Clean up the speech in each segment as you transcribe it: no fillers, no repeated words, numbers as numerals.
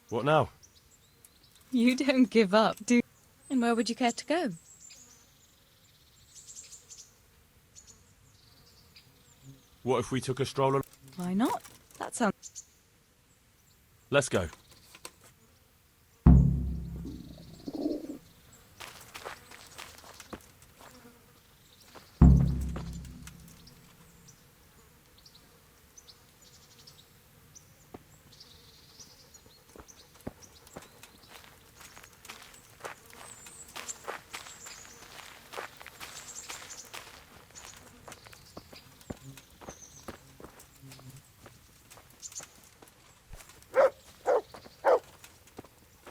What now? You don't give up, do you? And where would you care to go? What if we took a stroll? Why not? That sounds... Let's go.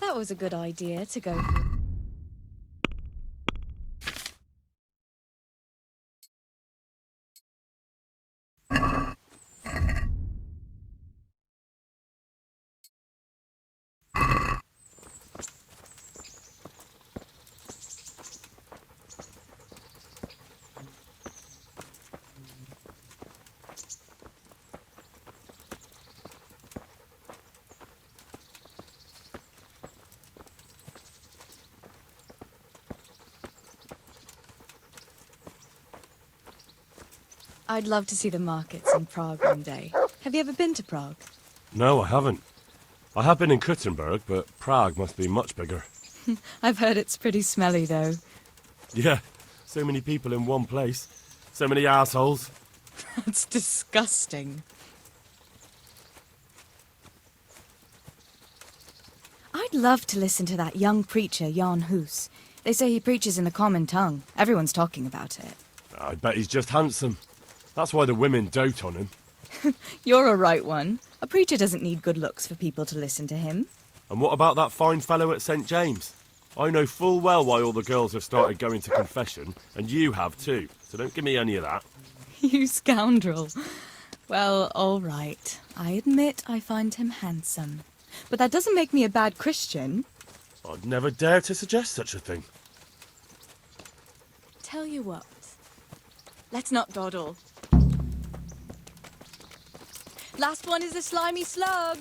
That was a good idea to go for. I'd love to see the markets in Prague one day. Have you ever been to Prague? No, I haven't. I have been in Kuttenberg, but Prague must be much bigger. I've heard it's pretty smelly, though. Yeah, so many people in one place. So many assholes. That's disgusting. I'd love to listen to that young preacher, Jan Hus. They say he preaches in the common tongue. Everyone's talking about it. I bet he's just handsome. That's why the women dote on him. You're a right one. A preacher doesn't need good looks for people to listen to him. And what about that fine fellow at St. James? I know full well why all the girls have started going to confession, and you have too, so don't give me any of that. You scoundrel. Well, all right. I admit I find him handsome. But that doesn't make me a bad Christian. I'd never dare to suggest such a thing. Tell you what. Let's not dawdle. Last one is a slimy slug.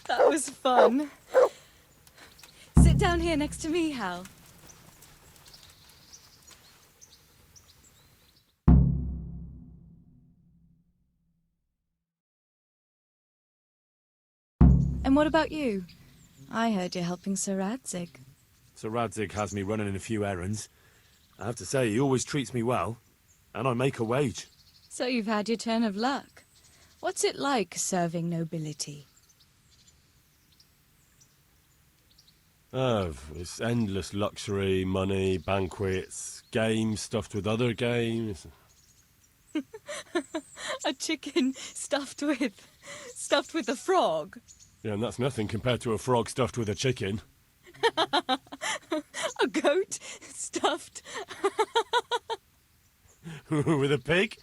That was fun. Sit down here next to me, Hal. And what about you? I heard you're helping Sir Radzig. Sir Radzig has me running a few errands. I have to say, he always treats me well, and I make a wage. So you've had your turn of luck. What's it like serving nobility? Oh, it's endless luxury, money, banquets, games stuffed with other games. A chicken stuffed with a frog? Yeah, and that's nothing compared to a frog stuffed with a chicken. A goat stuffed... With a pig?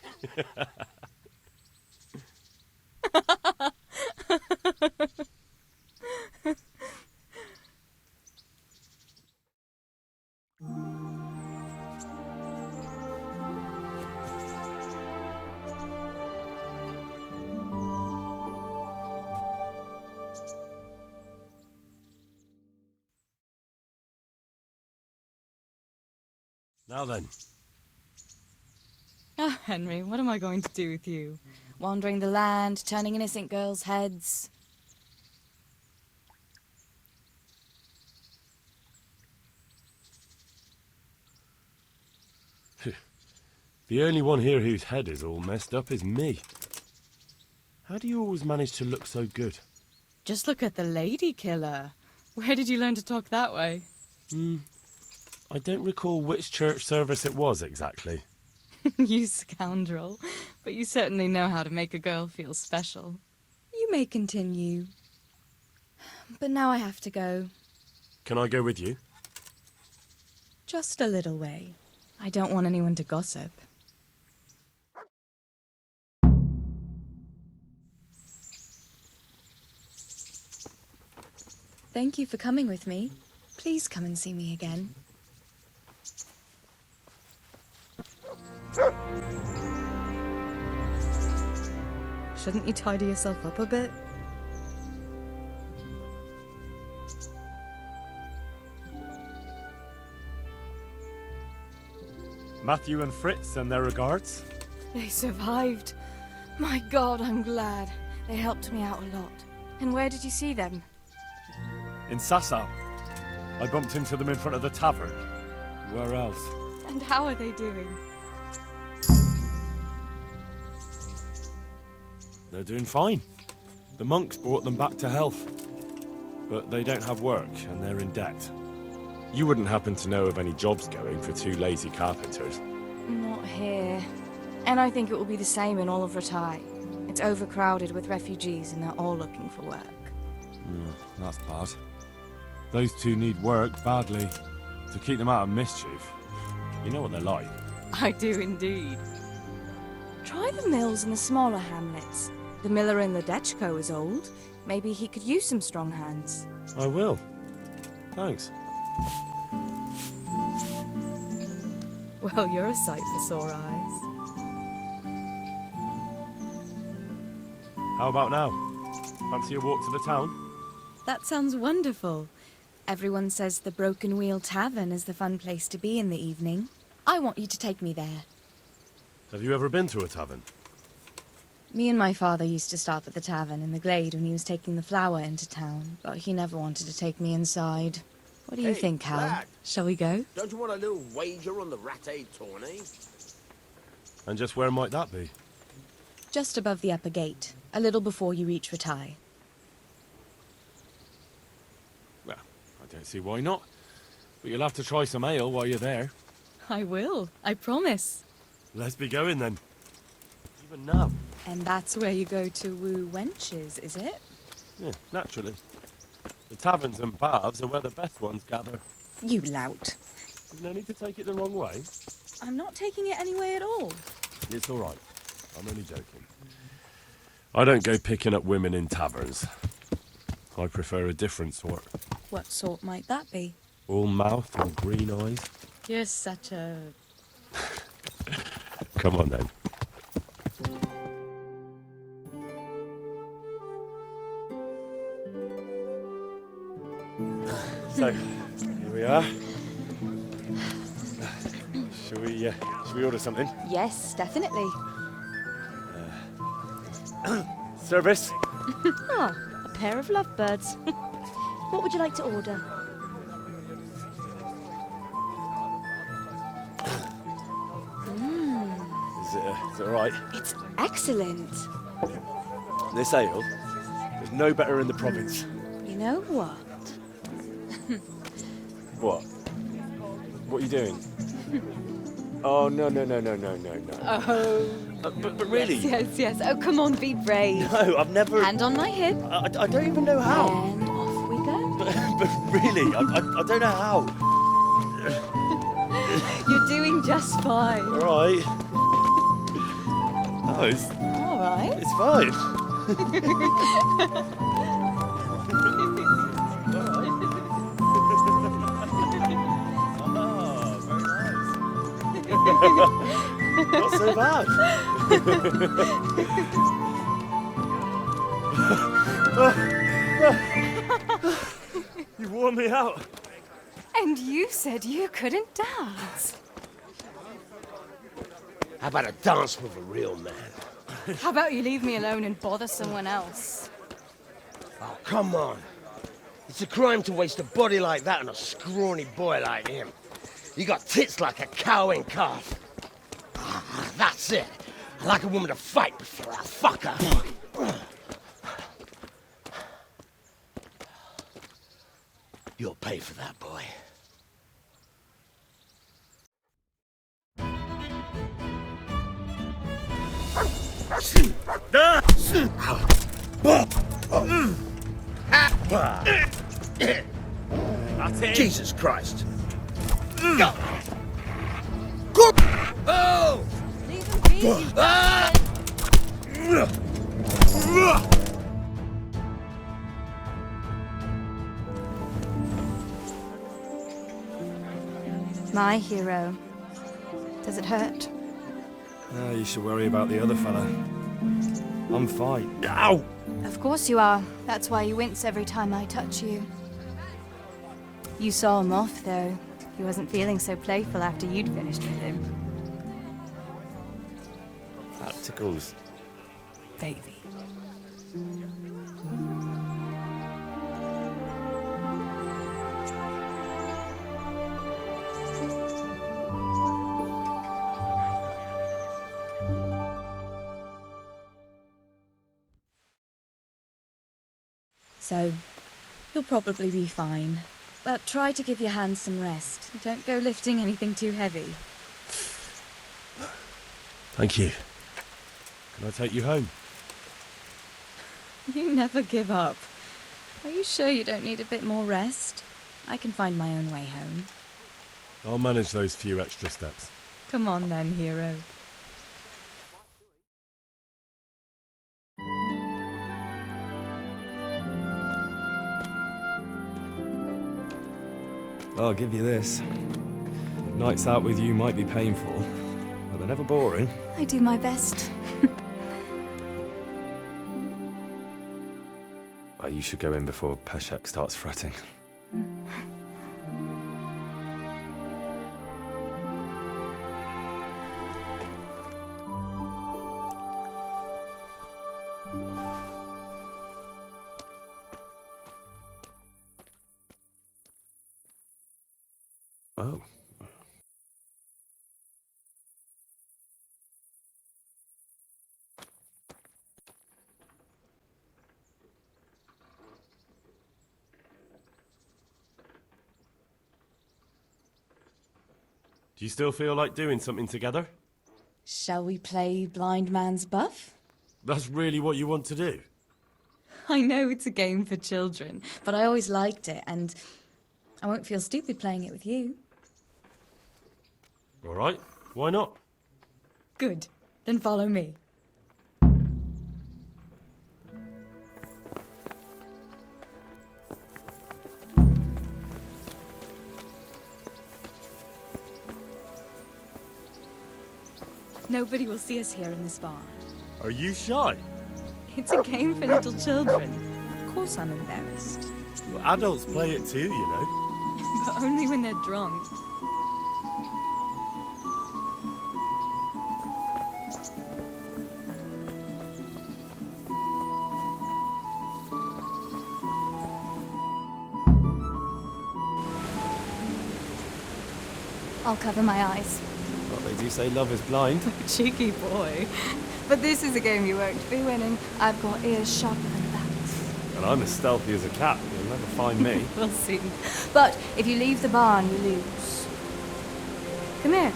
Now then. Oh, Henry, what am I going to do with you? Wandering the land, turning innocent girls' heads. The only one here whose head is all messed up is me. How do you always manage to look so good? Just look at the lady killer. Where did you learn to talk that way? I don't recall which church service it was exactly. You scoundrel. But you certainly know how to make a girl feel special. You may continue. But now I have to go. Can I go with you? Just a little way. I don't want anyone to gossip. Thank you for coming with me. Please come and see me again. Shouldn't you tidy yourself up a bit? Matthew and Fritz send their regards. They survived. My God, I'm glad. They helped me out a lot. And where did you see them? In Sasau. I bumped into them in front of the tavern. Where else? And how are they doing? They're doing fine. The monks brought them back to health. But they don't have work, and they're in debt. You wouldn't happen to know of any jobs going for two lazy carpenters? Not here. And I think it will be the same in all of Ratai. It's overcrowded with refugees and they're all looking for work. That's bad. Those two need work badly. To keep them out of mischief. You know what they're like. I do indeed. Try the mills in the smaller hamlets. The miller in Ledechko is old. Maybe he could use some strong hands. I will. Thanks. Well, you're a sight for sore eyes. How about now? Fancy a walk to the town? That sounds wonderful. Everyone says the Broken Wheel Tavern is the fun place to be in the evening. I want you to take me there. Have you ever been to a tavern? Me and my father used to stop at the tavern in the glade when he was taking the flour into town, but he never wanted to take me inside. What do you Hey, think, Hal? lad. Shall we go? Don't you want a little wager on the Rattay tourney? And just where might that be? Just above the upper gate, a little before you reach Ratai. Well, I don't see why not. But you'll have to try some ale while you're there. I will, I promise. Let's be going then. Even now. And that's where you go to woo wenches, is it? Yeah, naturally. The taverns and baths are where the best ones gather. You lout. There's no need to take it the wrong way. I'm not taking it any way at all. It's all right. I'm only joking. I don't go picking up women in taverns. I prefer a different sort. What sort might that be? All mouth and green eyes. You're such a... Come on then. So, here we are. Shall we order something? Yes, definitely. Service? Ah, a pair of lovebirds. What would you like to order? Is it all right? It's excellent. This ale, there's no better in the province. You know what? What? What are you doing? Oh, no. Oh, But really? yes. Oh, come on, be brave. No, I've never... Hand on my hip. I don't even know how. And off we go. But really, I don't know how. You're doing just fine. All right. Oh, All right. it's fine. Not so bad. You wore me out. And you said you couldn't dance. How about a dance with a real man? How about you leave me alone and bother someone else? Oh, come on. It's a crime to waste a body like that on a scrawny boy like him. You got tits like a cow in calf. That's it. I like a woman to fight before I fuck her. You'll pay for that, boy. That's it. Jesus Christ. Go. Go. Oh! Leave him be, you bastard. My hero. Does it hurt? You should worry about the other fella. I'm fine. Ow! Of course you are. That's why you wince every time I touch you. You saw him off, though. He wasn't feeling so playful after you'd finished with him. That tickles. Baby. So, you'll probably be fine. But try to give your hands some rest. Don't go lifting anything too heavy. Thank you. Can I take you home? You never give up. Are you sure you don't need a bit more rest? I can find my own way home. I'll manage those few extra steps. Come on then, hero. I'll give you this. Nights out with you might be painful, but they're never boring. I do my best. Well, you should go in before Peshek starts fretting. Oh. Do you still feel like doing something together? Shall we play Blind Man's Buff? That's really what you want to do? I know it's a game for children, but I always liked it, and I won't feel stupid playing it with you. All right, why not? Good. Then follow me. Nobody will see us here in this bar. Are you shy? It's a game for little children. Of course I'm embarrassed. Well, adults play it too, you know. But only when they're drunk. I'll cover my eyes. Well, they do say love is blind. Cheeky boy. But this is a game you won't be winning. I've got ears sharper than bats. And I'm as stealthy as a cat. You'll never find me. We'll see. But if you leave the barn, you lose. Come here.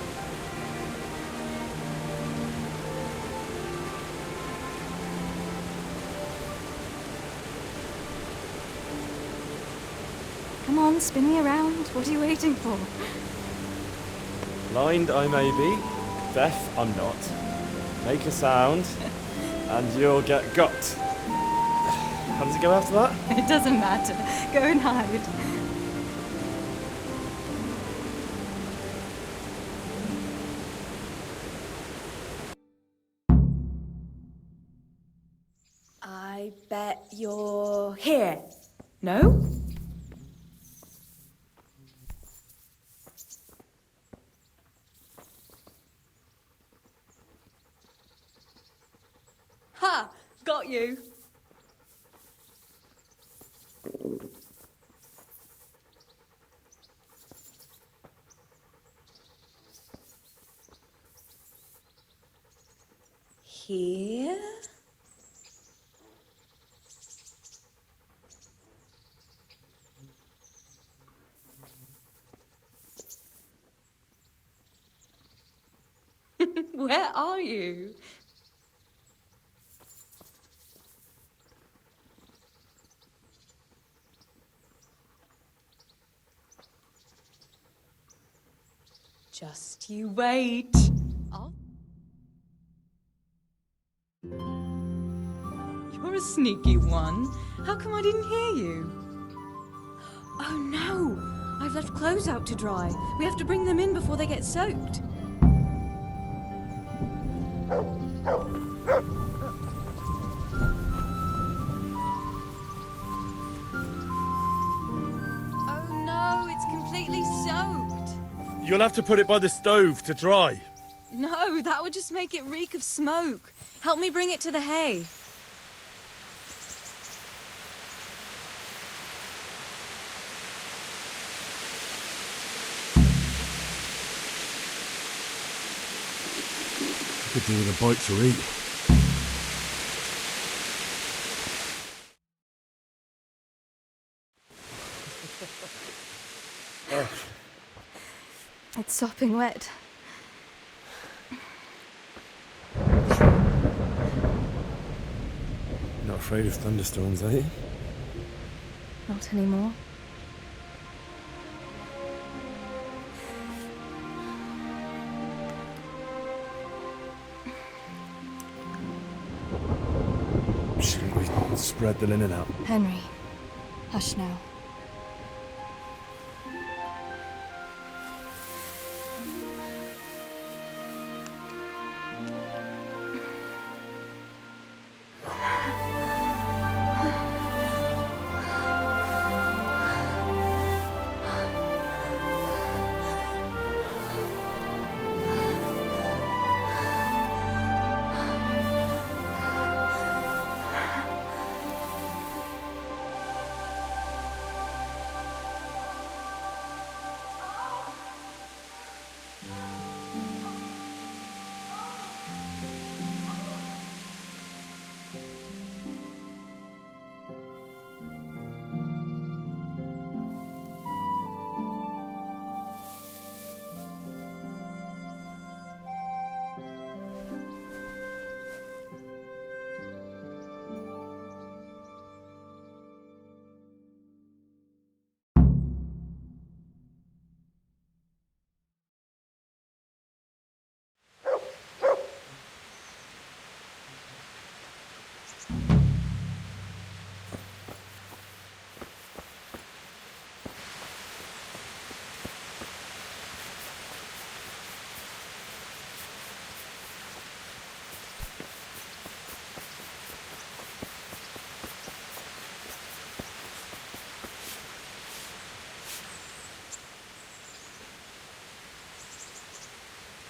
Come on, spin me around. What are you waiting for? Blind I may be, deaf I'm not. Make a sound, and you'll get got. How does it go after that? It doesn't matter. Go and hide. I bet you're here. No? Ha! Got you. here. Where are you? Just you wait. Oh. You're a sneaky one. How come I didn't hear you? Oh no! I've left clothes out to dry. We have to bring them in before they get soaked. Oh no, it's completely soaked. You'll have to put it by the stove to dry. No, that would just make it reek of smoke. Help me bring it to the hay. Could do with a bite to eat. It's sopping wet. Not afraid of thunderstorms, are you? Not anymore. Shouldn't we spread the linen out? Henry, hush now.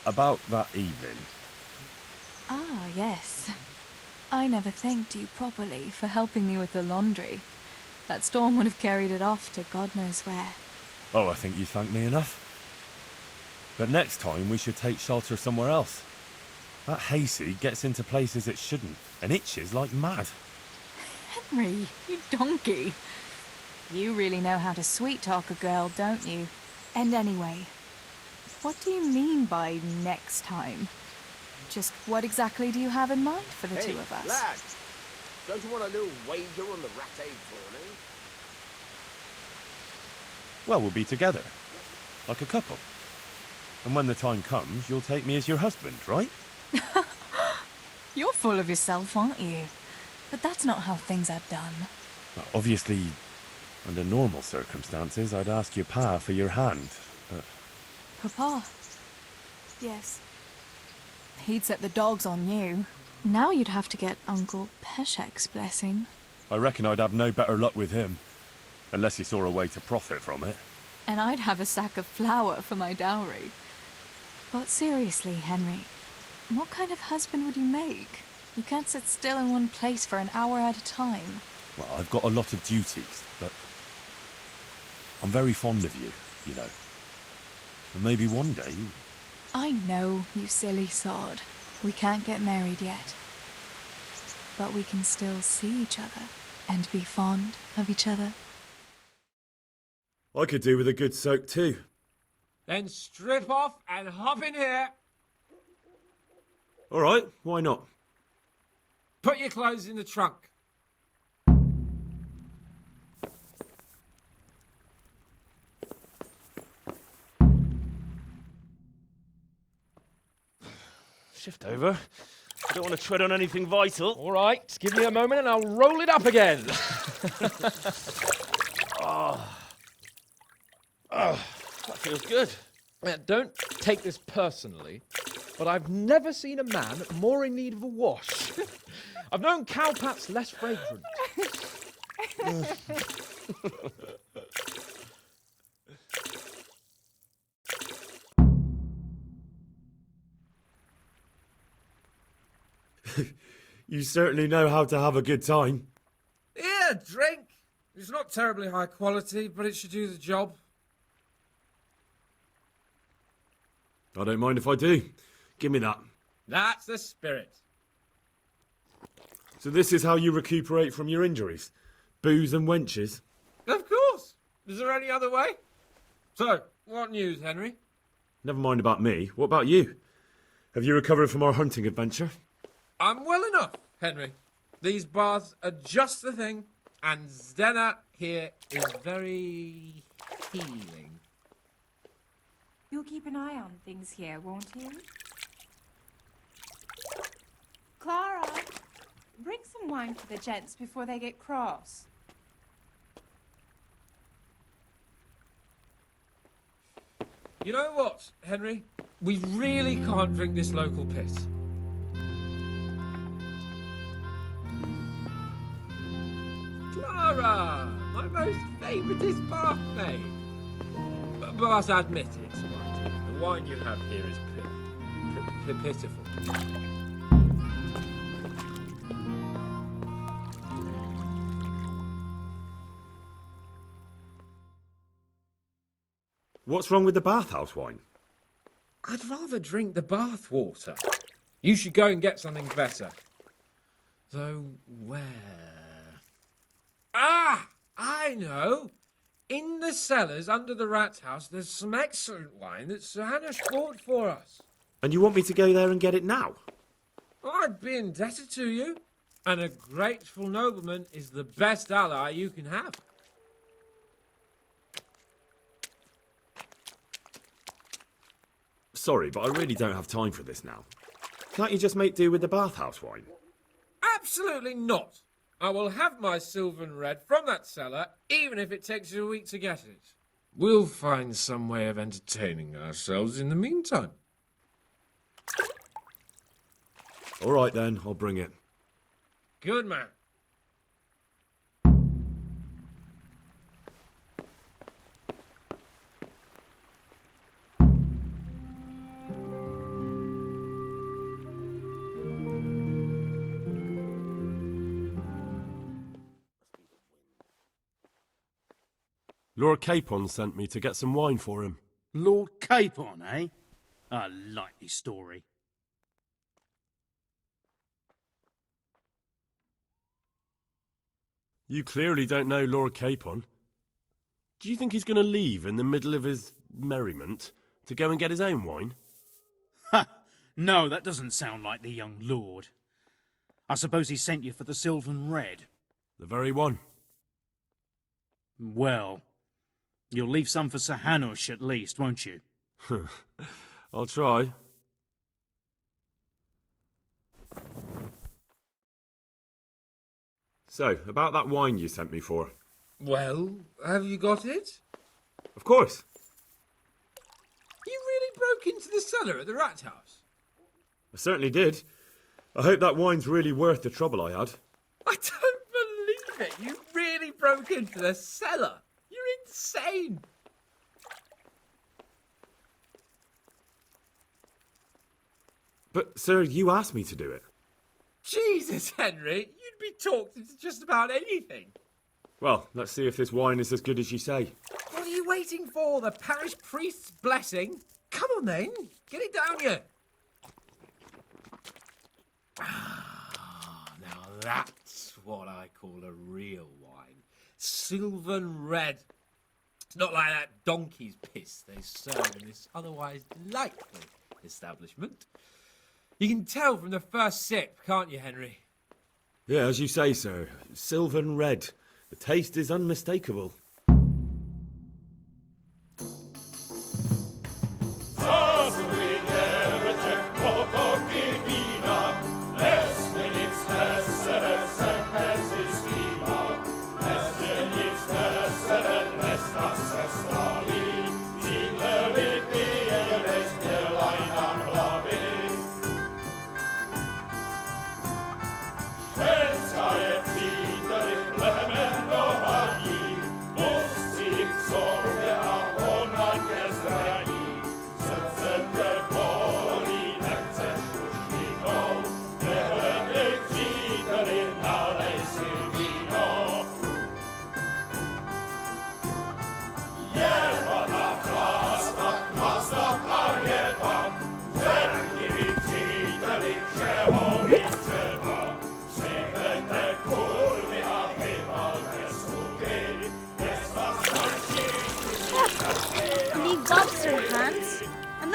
About that evening. Ah, yes. I never thanked you properly for helping me with the laundry. That storm would have carried it off to God knows where. Oh, I think you thanked me enough. But next time we should take shelter somewhere else. That hayseed gets into places it shouldn't and itches like mad. Henry, you donkey. You really know how to sweet-talk a girl, don't you? And anyway, what do you mean by next time? Just what exactly do you have in mind for the two of us? Lad, don't you want a little wager on the rat egg prawning? Well, we'll be together. Like a couple. And when the time comes, you'll take me as your husband, right? You're full of yourself, aren't you? But that's not how things are done. Well, obviously, under normal circumstances, I'd ask your pa for your hand. Papa? Yes. He'd set the dogs on you. Now you'd have to get Uncle Peshek's blessing. I reckon I'd have no better luck with him. Unless he saw a way to profit from it. And I'd have a sack of flour for my dowry. But seriously, Henry, what kind of husband would you make? You can't sit still in one place for an hour at a time. Well, I've got a lot of duties, but I'm very fond of you, you know. And maybe one day... I know, you silly sod. We can't get married yet. but we can still see each other and be fond of each other. I could do with a good soak too. Then strip off and hop in here. All right, why not? Put your clothes in the trunk. Shift over. I don't want to tread on anything vital. All right, give me a moment and I'll roll it up again. That feels good. Don't take this personally, but I've never seen a man more in need of a wash. I've known cowpats less fragrant. You certainly know how to have a good time. Yeah, drink. It's not terribly high quality, but it should do the job. I don't mind if I do. Give me that. That's the spirit. So this is how you recuperate from your injuries? Booze and wenches? Of course. Is there any other way? So, what news, Henry? Never mind about me. What about you? Have you recovered from our hunting adventure? I'm well enough, Henry. These baths are just the thing, and Zdena here is very healing. You'll keep an eye on things here, won't you? Clara, bring some wine for the gents before they get cross. You know what, Henry? We really can't drink this local piss. Clara, my most favouriteest bathmate. But I admit it, right? The wine you have here is pitiful. What's wrong with the bathhouse wine? I'd rather drink the bath water. You should go and get something better. Though where? Ah! I know! In the cellars under the rat house, there's some excellent wine that Sir Hannah bought for us. And you want me to go there and get it now? I'd be indebted to you. And a grateful nobleman is the best ally you can have. Sorry, but I really don't have time for this now. Can't you just make do with the bathhouse wine? Absolutely not. I will have my Sylvan Red from that cellar, even if it takes you a week to get it. We'll find some way of entertaining ourselves in the meantime. All right then, I'll bring it. Good man. Lord Capon sent me to get some wine for him. Lord Capon, eh? A likely story. You clearly don't know Lord Capon. Do you think he's going to leave in the middle of his merriment to go and get his own wine? Ha! No, that doesn't sound like the young lord. I suppose he sent you for the Sylvan Red. The very one. Well, you'll leave some for Sir Hanush at least, won't you? I'll try. So, about that wine you sent me for. Well, have you got it? Of course. You really broke into the cellar at the rat house? I certainly did. I hope that wine's really worth the trouble I had. I don't believe it. You really broke into the cellar. You're insane. But, sir, you asked me to do it. Jesus, Henry, you'd be talked into just about anything. Well, let's see if this wine is as good as you say. What are you waiting for? The parish priest's blessing? Come on then, get it down you. Ah, now Sylvan Red. It's not like that donkey's piss they serve in this otherwise delightful establishment. You can tell from the first sip, can't you, Henry? Yeah, as you say, sir. Sylvan red. The taste is unmistakable.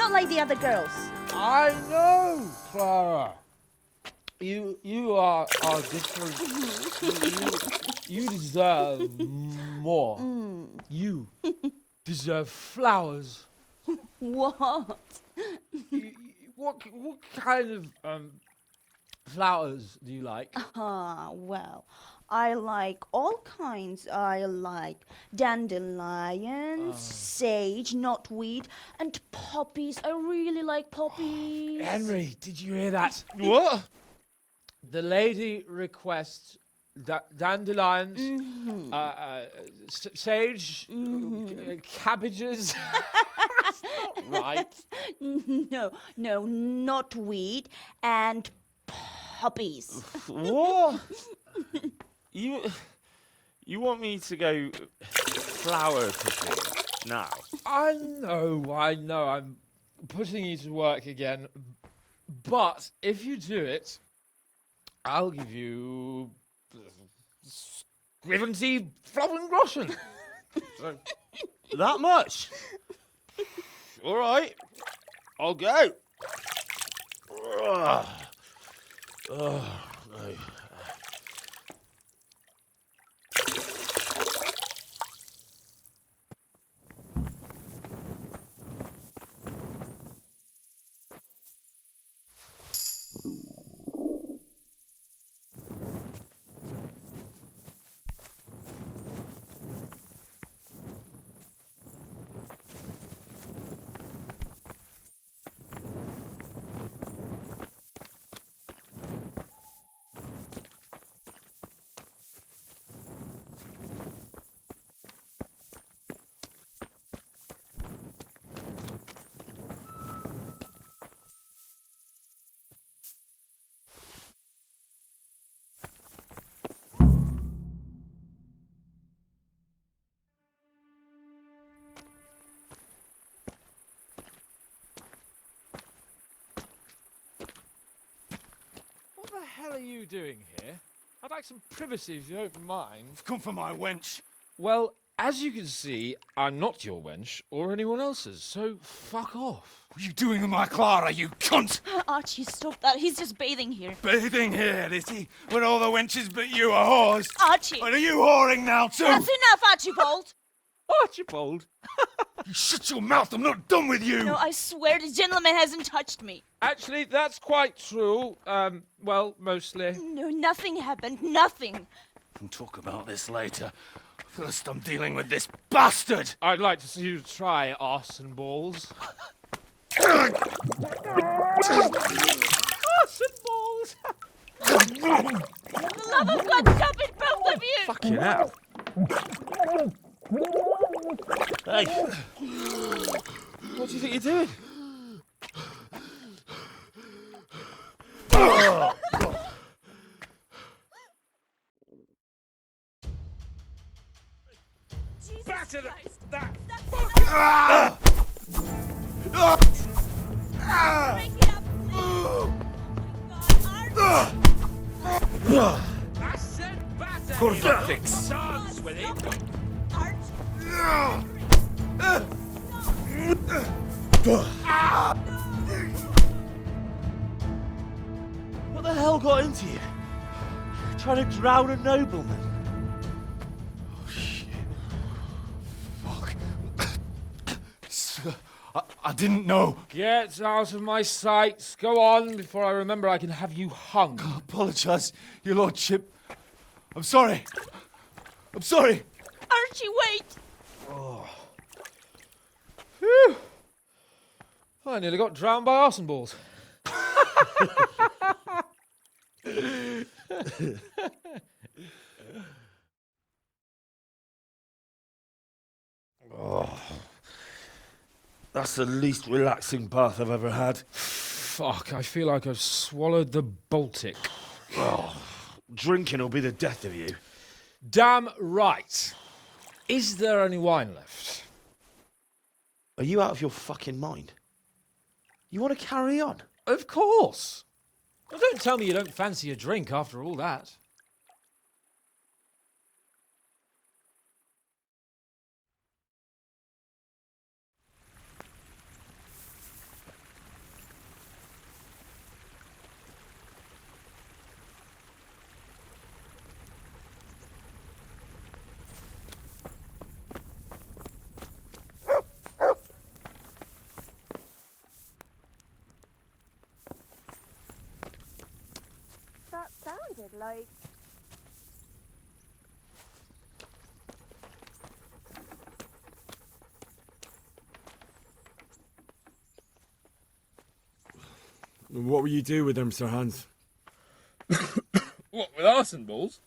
Like the other girls. I know, Clara. You are different. you deserve more. You deserve flowers. What? What kind of flowers do you like? Well, I like all kinds. I like dandelions, sage, knotweed, and poppies. I really like poppies. Henry, did you hear that? What? The lady requests dandelions, sage, cabbages. That's not right. No, knotweed and poppies. What? You want me to go flower picking now? I know. I'm putting you to work again. But if you do it, I'll give you 70 flowen groschen. So, That much? All right, I'll go. Ugh. Oh, no. what the hell are you doing here? I'd like some privacy if you don't mind. Come for my wench. Well, as you can see, I'm not your wench or anyone else's, so fuck off. What are you doing with my Clara, you cunt? Archie, stop that. He's just bathing here. Bathing here, is he? When all the wenches but you are whores. Archie! And are you whoring now too? That's enough, Archibald! Archibald? You shut your mouth, I'm not done with you! No, I swear the gentleman hasn't touched me. Actually, that's quite true. Well, mostly. No, nothing happened. Nothing. We'll talk about this later. First, I'm dealing with this bastard! I'd like to see you try arse and balls. Ugh. Arse and balls! For the love of God, stop it, both of you! Fucking hell. Hey! What do you think you're doing? Batter that Break it up, please. Oh my God, Archie! I said batter Cornflakes. him. Dance with him. What the hell got into you? Trying to drown a nobleman? Oh, shit. Fuck. I didn't know. Get out of my sight. Go on, before I remember I can have you hung. I apologise, your lordship. I'm sorry. I'm sorry. Archie, wait! Phew. I nearly got drowned by arson balls. Oh, that's the least relaxing bath I've ever had. Fuck, I feel like I've swallowed the Baltic. Oh, drinking will be the death of you. Damn right. Is there any wine left? Are you out of your fucking mind? You want to carry on? Of course. Well, don't tell me you don't fancy a drink after all that. That sounded like... What will you do with them, Sir Hans? What, with arson balls?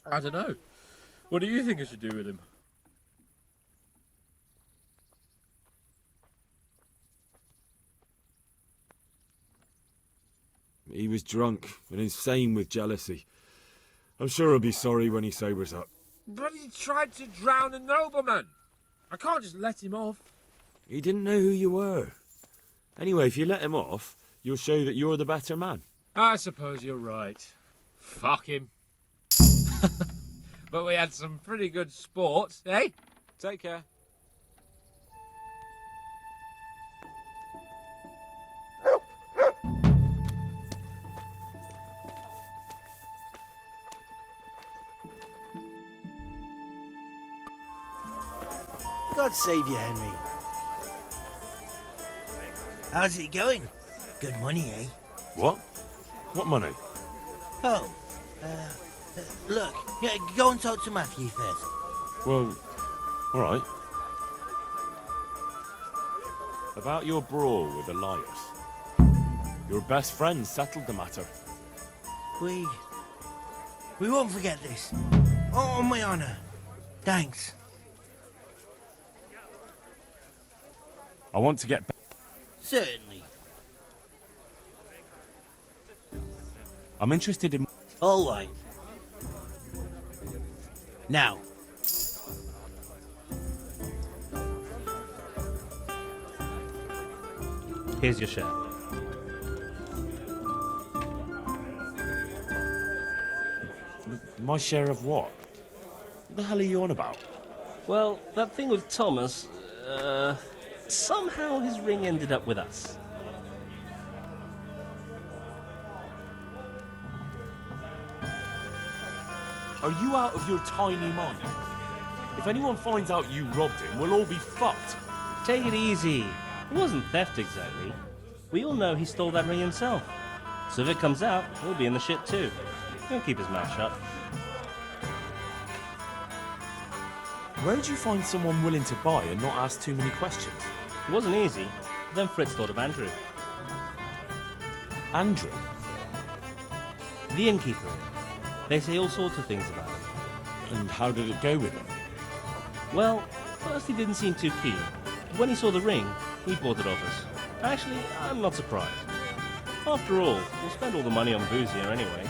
I don't know. What do you think I should do with him? He was drunk and insane with jealousy. I'm sure he'll be sorry when he sobers up. But he tried to drown a nobleman. I can't just let him off. He didn't know who you were. Anyway, if you let him off, you'll show that you're the better man. I suppose you're right. Fuck him. But we had some pretty good sport, eh? Take care. God save you, Henry. How's it going? Good money, eh? What? What money? Oh, look, yeah, go and talk to Matthew first. Well, all right. About your brawl with Elias. Your best friend settled the matter. We won't forget this. On my honor. Thanks. I want to get back. Certainly. I'm interested in... All right. Now. Here's your share. My share of what? What the hell are you on about? Well, that thing with Thomas, somehow his ring ended up with us. Are you out of your tiny mind? If anyone finds out you robbed him, we'll all be fucked. Take it easy. It wasn't theft exactly. We all know he stole that ring himself. So if it comes out, he'll be in the shit too. He'll keep his mouth shut. Where'd you find someone willing to buy and not ask too many questions? It wasn't easy. Then Fritz thought of Andrew. Andrew? The innkeeper. They say all sorts of things about him. And how did it go with him? Well, first he didn't seem too keen. But when he saw the ring, he bought it off us. Actually, I'm not surprised. After all, we'll spend all the money on booze here anyway.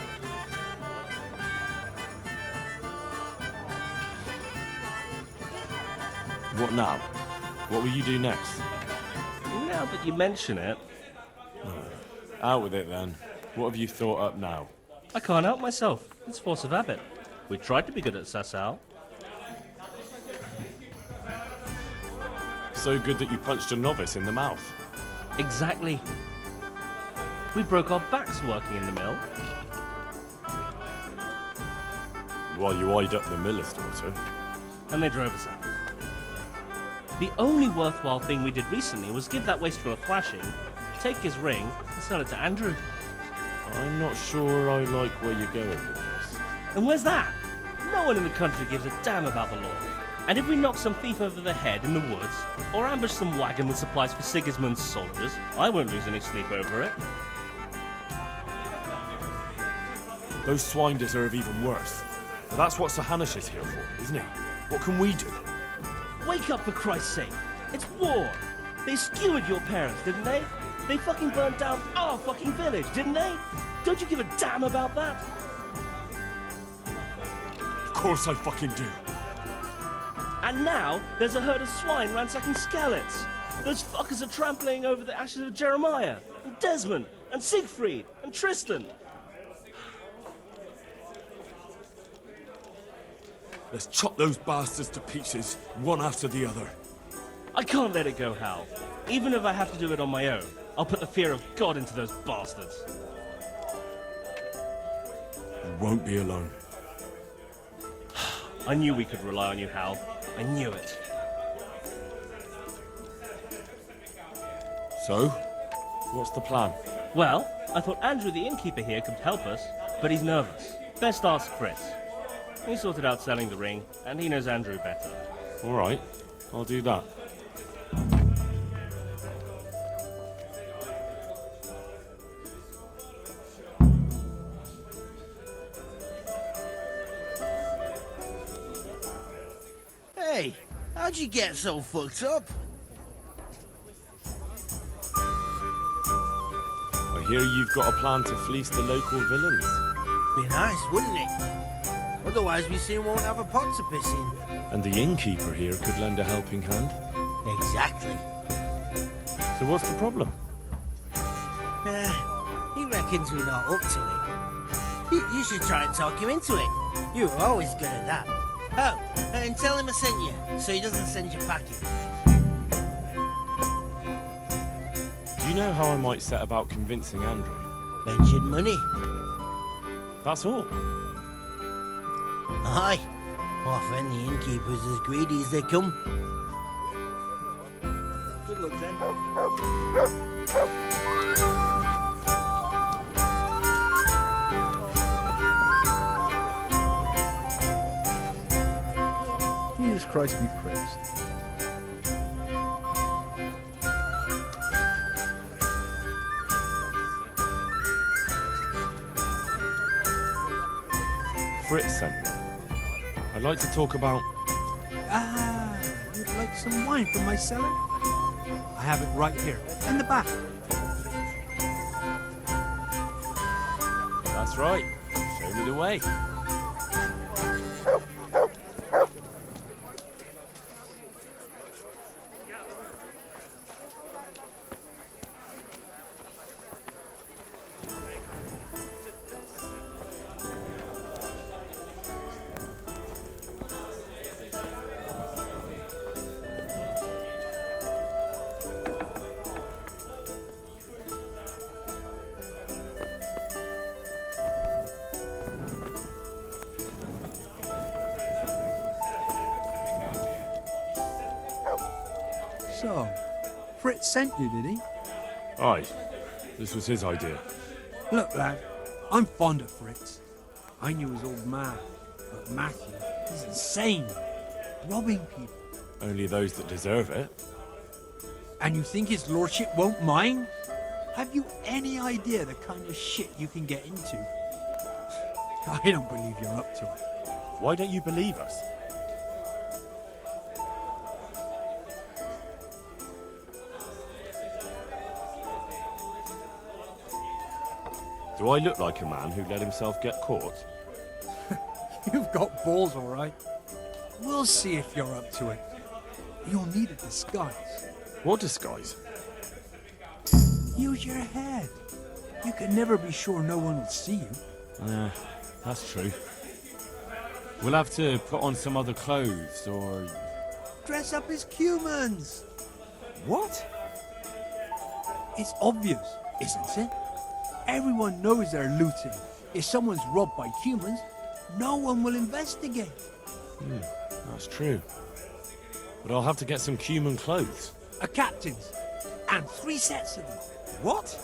What now? What will you do next? Now that you mention it... Out with it then. What have you thought up now? I can't help myself. It's force of habit. We tried to be good at Sasau. So good that you punched a novice in the mouth. Exactly. We broke our backs working in the mill. While you eyed up the miller's daughter. And they drove us out. The only worthwhile thing we did recently was give that wastrel a thrashing, take his ring, and sell it to Andrew. I'm not sure I like where you're going with this. And where's that? No one in the country gives a damn about the law. And if we knock some thief over the head in the woods, or ambush some wagon with supplies for Sigismund's soldiers, I won't lose any sleep over it. Those swine deserve even worse. But that's what Sir Hanush is here for, isn't it? What can we do? Wake up, for Christ's sake! It's war! They skewered your parents, didn't they? They fucking burnt down our fucking village, didn't they? Don't you give a damn about that? Of course I fucking do. And now, there's a herd of swine ransacking Skalitz. Those fuckers are trampling over the ashes of Jeremiah, and Desmond, and Siegfried, and Tristan. Let's chop those bastards to pieces, one after the other. I can't let it go, Hal. Even if I have to do it on my own, I'll put the fear of God into those bastards. You won't be alone. I knew we could rely on you, Hal. I knew it. So, what's the plan? Well, I thought Andrew the innkeeper here could help us, but he's nervous. Best ask Fritz. He sorted out selling the ring, and he knows Andrew better. All right, I'll do that. Hey, how'd you get so fucked up? I hear you've got a plan to fleece the local villains. Be nice, wouldn't it? Otherwise we soon won't have a pot to piss in. And the innkeeper here could lend a helping hand. Exactly. So what's the problem? He reckons we're not up to it. You should try and talk him into it. You were always good at that. Oh, and tell him I sent you, so he doesn't send you packing. Do you know how I might set about convincing Andrew? Mention money. That's all. Aye. Our friend the innkeeper's as greedy as they come. Good luck then. Jesus Christ be praised. Fritz sent me. I'd like to talk about... Ah, you'd like some wine from my cellar? I have it right here, in the back. That's right. Show me the way. So, Fritz sent you, did he? Aye. This was his idea. Look, lad, I'm fond of Fritz. I knew his old man, but Matthew, he's insane. Robbing people. Only those that deserve it. And you think his lordship won't mind? Have you any idea the kind of shit you can get into? I don't believe you're up to it. Why don't you believe us? Do I look like a man who let himself get caught? You've got balls, all right. We'll see if you're up to it. You'll need a disguise. What disguise? Use your head. You can never be sure no one will see you. Yeah, that's true. We'll have to put on some other clothes, or... Dress up as humans. What? It's obvious, isn't it? Everyone knows they're looting. If someone's robbed by humans, no one will investigate. That's true. But I'll have to get some human clothes. A captain's. And 3 sets of them. What?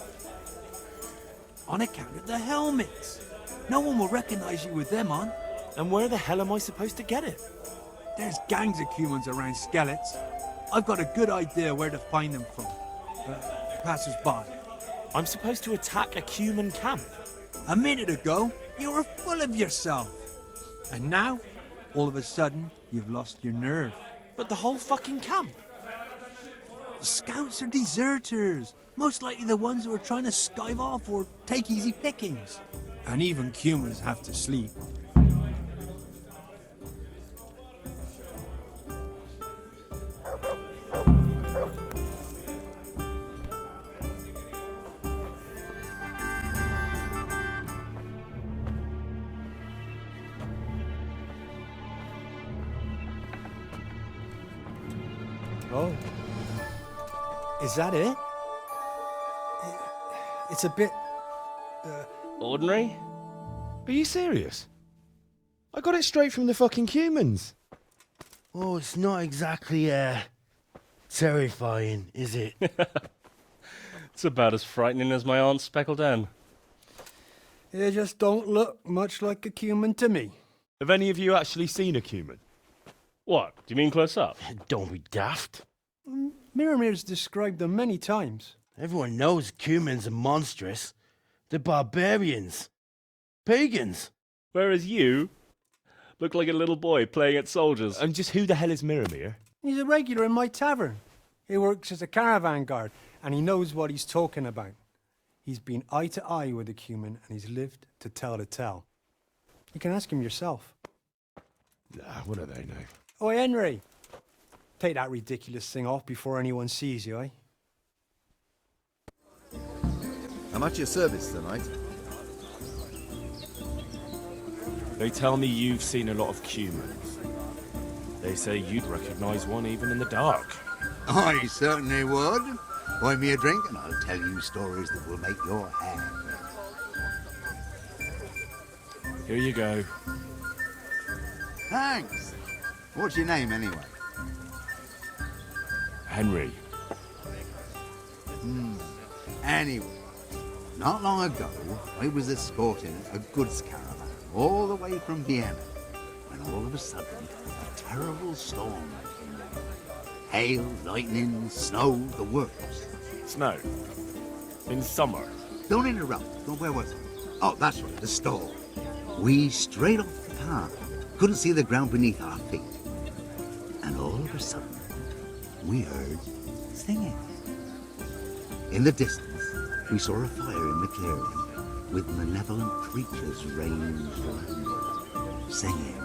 On account of the helmets. No one will recognize you with them on. And where the hell am I supposed to get it? There's gangs of humans around Skellets. I've got a good idea where to find them from. Passers-by. I'm supposed to attack a human camp. A minute ago, you were full of yourself. And now, all of a sudden, you've lost your nerve. But the whole fucking camp. Scouts are deserters. Most likely the ones who are trying to skive off or take easy pickings. And even humans have to sleep. Oh. Is that it? It's a bit... Ordinary? Are you serious? I got it straight from the fucking humans. Oh, it's not exactly, terrifying, is it? It's about as frightening as my aunt's speckled hen. They just don't look much like a human to me. Have any of you actually seen a human? What? Do you mean close up? Don't be daft. Miramir's described them many times. Everyone knows humans are monstrous. They're barbarians. Pagans. Whereas you look like a little boy playing at soldiers. And just who the hell is Miramir? He's a regular in my tavern. He works as a caravan guard, and he knows what he's talking about. He's been eye to eye with a human, and he's lived to tell the tale. You can ask him yourself. What do they know? Oi, Henry. Take that ridiculous thing off before anyone sees you, eh? I'm at your service tonight. They tell me you've seen a lot of humans. They say you'd recognize one even in the dark. I certainly would. Buy me a drink and I'll tell you stories that will make your hair. Here you go. Thanks. What's your name anyway? Henry. Anyway, not long ago, I was escorting a goods caravan all the way from Vienna, when all of a sudden, a terrible storm came down. Hail, lightning, snow, the works. Snow. In summer. Don't interrupt. Where was I? Oh, that's right, the storm. We straight off the path. Couldn't see the ground beneath our feet. And all of a sudden, we heard singing. In the distance, we saw a fire in the clearing, with malevolent creatures ranged around it, singing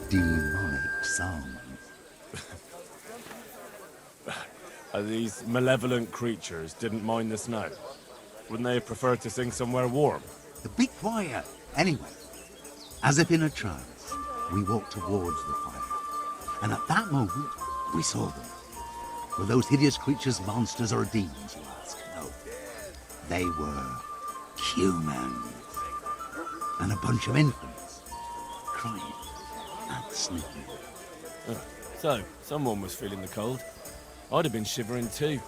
demonic songs. These malevolent creatures didn't mind the snow. Wouldn't they have preferred to sing somewhere warm? Be quiet. Anyway, as if in a trance, we walked towards the fire. And at that moment, we saw them. Were those hideous creatures monsters or demons, you ask? No. They were humans. And a bunch of infants, crying and sniffing. So, someone was feeling the cold. I'd have been shivering too.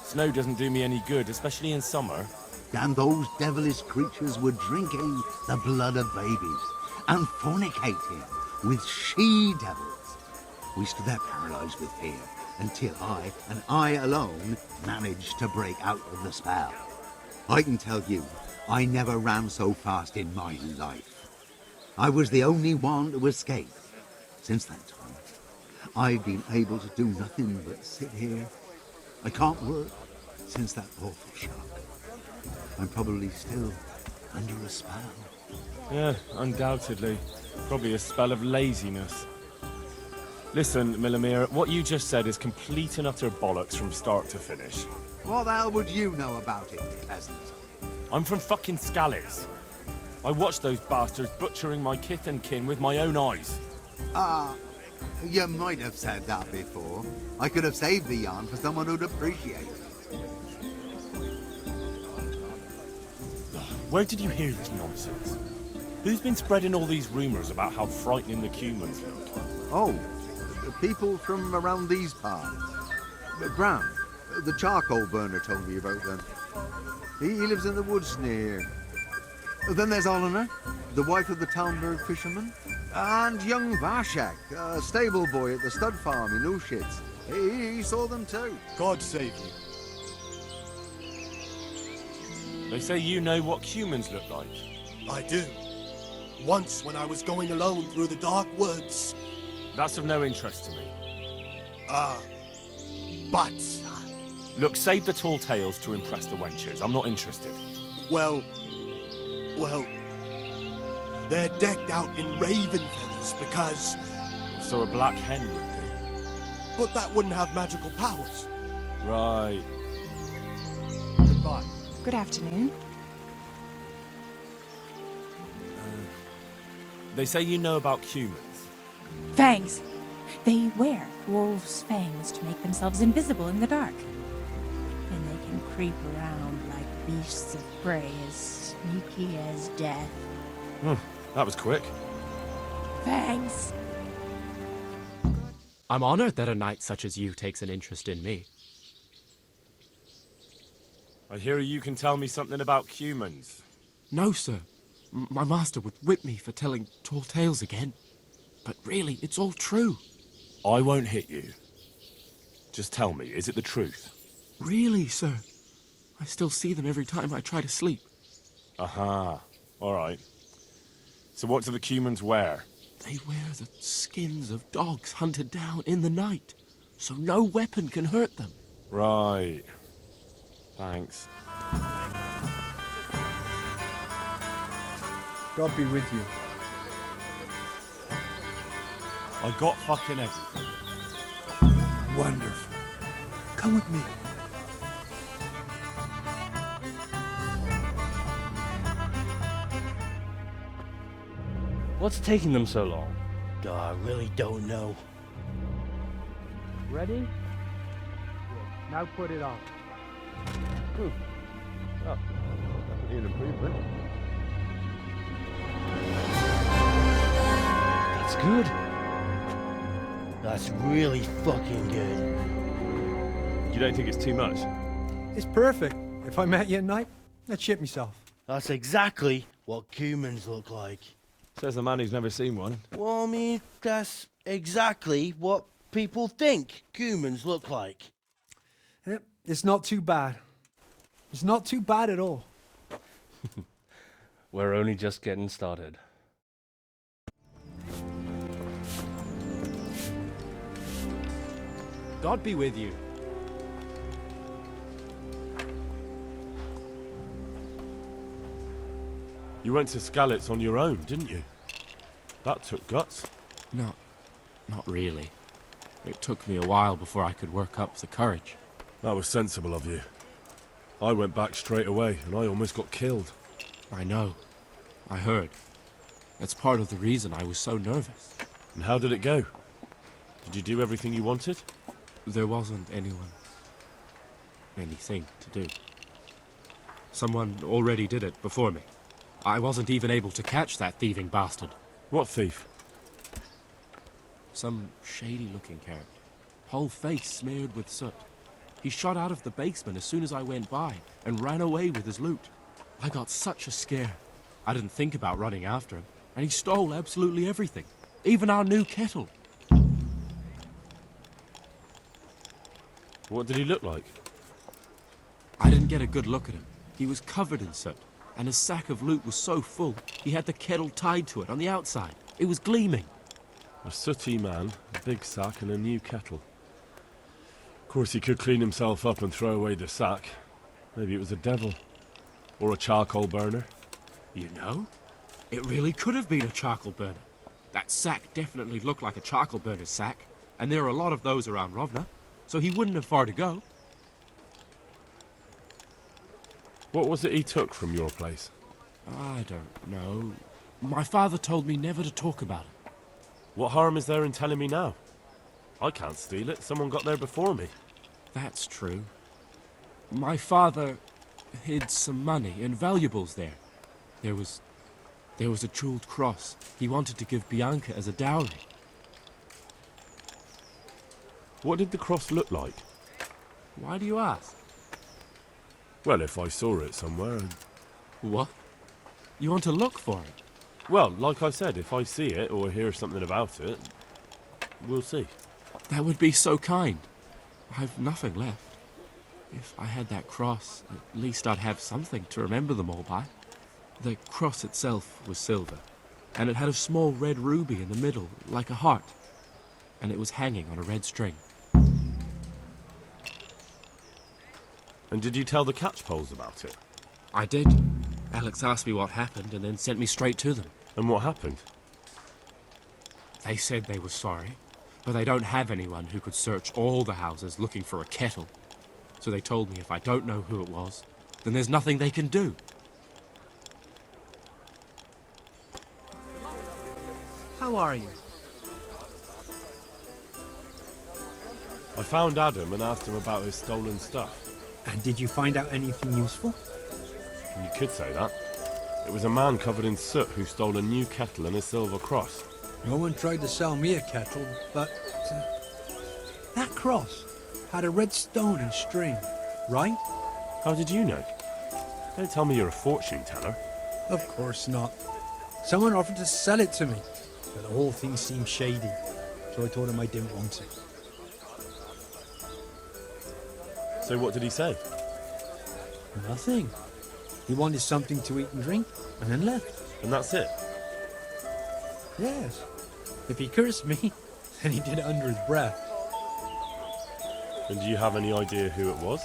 Snow doesn't do me any good, especially in summer. And those devilish creatures were drinking the blood of babies and fornicating with she-devils. We stood there paralyzed with fear until I, and I alone, managed to break out of the spell. I can tell you, I never ran so fast in my life. I was the only one to escape. Since that time, I've been able to do nothing but sit here. I can't work since that awful shock. I'm probably still under a spell. Yeah, undoubtedly. Probably a spell of laziness. Listen, Milamir, what you just said is complete and utter bollocks from start to finish. What the hell would you know about it, peasant? I'm from fucking Scallies. I watched those bastards butchering my kith and kin with my own eyes. You might have said that before. I could have saved the yarn for someone who'd appreciate it. Where did you hear this nonsense? Who's been spreading all these rumours about how frightening the humans look? Oh, people from around these parts. Bram, the charcoal burner, told me about them. He lives in the woods near. Then there's Olener, the wife of the Talmberg fisherman. And young Vashek, a stable boy at the stud farm in Ushitz. He saw them too. God save you. They say you know what humans look like. I do. Once when I was going alone through the dark woods. That's of no interest to me. But... Look, save the tall tales to impress the wenches. I'm not interested. Well... They're decked out in raven feathers because... So a black hen would do. But that wouldn't have magical powers. Right. Goodbye. Good afternoon. They say you know about humans. Fangs. They wear wolves' fangs to make themselves invisible in the dark. And they can creep around like beasts of prey as sneaky as death. That was quick. Fangs. I'm honored that a knight such as you takes an interest in me. I hear you can tell me something about humans. No, sir. My master would whip me for telling tall tales again. But really, it's all true. I won't hit you. Just tell me, is it the truth? Really, sir. I still see them every time I try to sleep. Aha. All right. So what do the humans wear? They wear the skins of dogs hunted down in the night, so no weapon can hurt them. Right. Thanks. God be with you. I got fucking everything. Wonderful. Come with me. What's taking them so long? I really don't know. Ready? Now put it on. Oh, definitely an improvement. That's good. That's really fucking good. You don't think it's too much? It's perfect. If I met you at night, I'd shit myself. That's exactly what humans look like. Says the man who's never seen one. Well, I mean, that's exactly what people think humans look like. Yep, it's not too bad. It's not too bad at all. We're only just getting started. God be with you. You went to Skalitz on your own, didn't you? That took guts. Not really. It took me a while before I could work up the courage. That was sensible of you. I went back straight away, and I almost got killed. I know. I heard. That's part of the reason I was so nervous. And how did it go? Did you do everything you wanted? There wasn't anything to do. Someone already did it before me. I wasn't even able to catch that thieving bastard. What thief? Some shady-looking character. Whole face smeared with soot. He shot out of the basement as soon as I went by and ran away with his loot. I got such a scare. I didn't think about running after him, and he stole absolutely everything. Even our new kettle. What did he look like? I didn't get a good look at him. He was covered in soot, and his sack of loot was so full, he had the kettle tied to it on the outside. It was gleaming. A sooty man, a big sack and a new kettle. Of course he could clean himself up and throw away the sack. Maybe it was a devil. Or a charcoal burner. You know, it really could have been a charcoal burner. That sack definitely looked like a charcoal burner's sack, and there are a lot of those around Rovna, so he wouldn't have far to go. What was it he took from your place? I don't know. My father told me never to talk about it. What harm is there in telling me now? I can't steal it. Someone got there before me. That's true. My father hid some money and valuables there. There was a jeweled cross he wanted to give Bianca as a dowry. What did the cross look like? Why do you ask? Well, if I saw it somewhere... What? You want to look for it? Well, like I said, if I see it or hear something about it, we'll see. That would be so kind. I've nothing left. If I had that cross, at least I'd have something to remember them all by. The cross itself was silver, and it had a small red ruby in the middle, like a heart, and it was hanging on a red string. And did you tell the catchpoles about it? I did. Alex asked me what happened and then sent me straight to them. And what happened? They said they were sorry, but they don't have anyone who could search all the houses looking for a kettle. So they told me if I don't know who it was, then there's nothing they can do. How are you? I found Adam and asked him about his stolen stuff. And did you find out anything useful? You could say that. It was a man covered in soot who stole a new kettle and a silver cross. No one tried to sell me a kettle, but... that cross had a red stone and string, right? How did you know? Don't tell me you're a fortune teller. Of course not. Someone offered to sell it to me, but the whole thing seemed shady, so I told him I didn't want it. So what did he say? Nothing. He wanted something to eat and drink, and then left. And that's it? Yes. If he cursed me, then he did it under his breath. And do you have any idea who it was?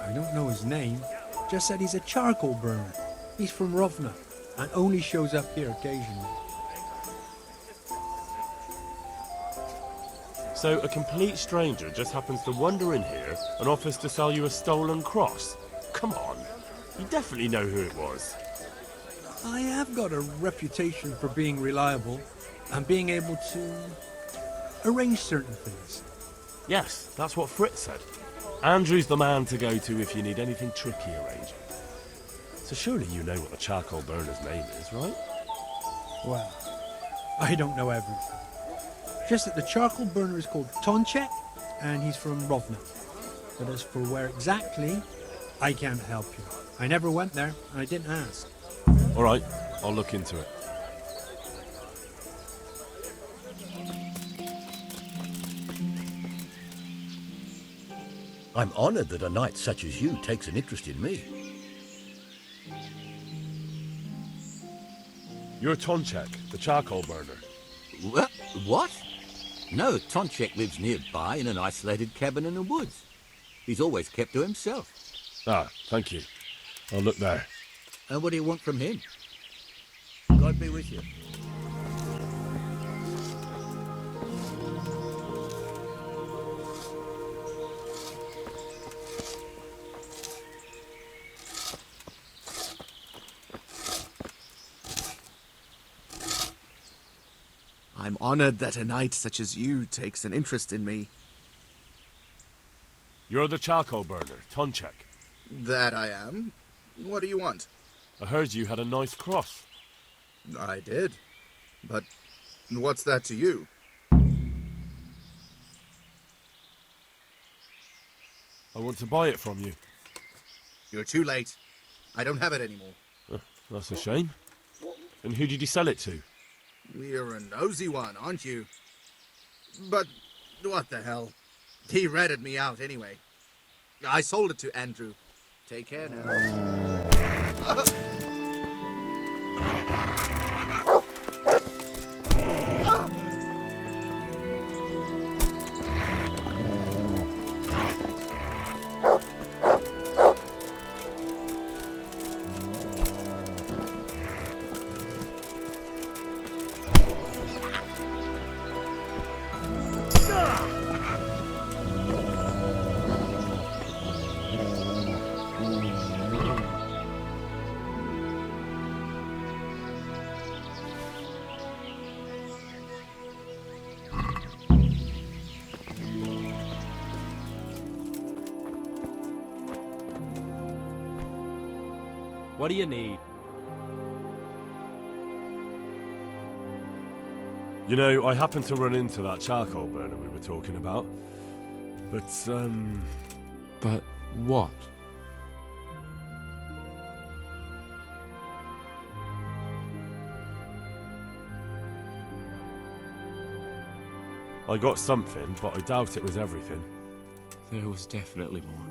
I don't know his name. Just said he's a charcoal burner. He's from Rovna, and only shows up here occasionally. So a complete stranger just happens to wander in here and offers to sell you a stolen cross? Come on. You definitely know who it was. I have got a reputation for being reliable and being able to arrange certain things. Yes, that's what Fritz said. Andrew's the man to go to if you need anything tricky arranging. So surely you know what the charcoal burner's name is, right? Well, I don't know everything. Just that the charcoal burner is called Tonchek, and he's from Rovna. But as for where exactly, I can't help you. I never went there, and I didn't ask. All right, I'll look into it. I'm honored that a knight such as you takes an interest in me. You're Tonchek, the charcoal burner. What? No, Tonchek lives nearby in an isolated cabin in the woods. He's always kept to himself. Ah, thank you. I'll look there. And what do you want from him? God be with you. I'm honored that a knight such as you takes an interest in me. You're the charcoal burner, Tonchek. That I am. What do you want? I heard you had a nice cross. I did. But what's that to you? I want to buy it from you. You're too late. I don't have it anymore. That's a shame. And who did you sell it to? You're a nosy one, aren't you? But what the hell? He ratted me out anyway. I sold it to Andrew. Take care now. What do you need? You know, I happened to run into that charcoal burner we were talking about. But, But what? I got something, but I doubt it was everything. There was definitely more.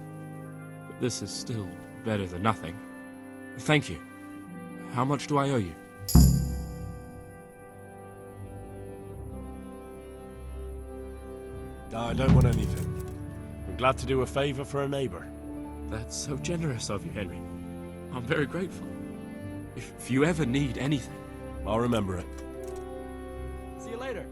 But this is still better than nothing. Thank you. How much do I owe you? I don't want anything. I'm glad to do a favor for a neighbor. That's so generous of you, Henry. I'm very grateful. If you ever need anything... I'll remember it. See you later.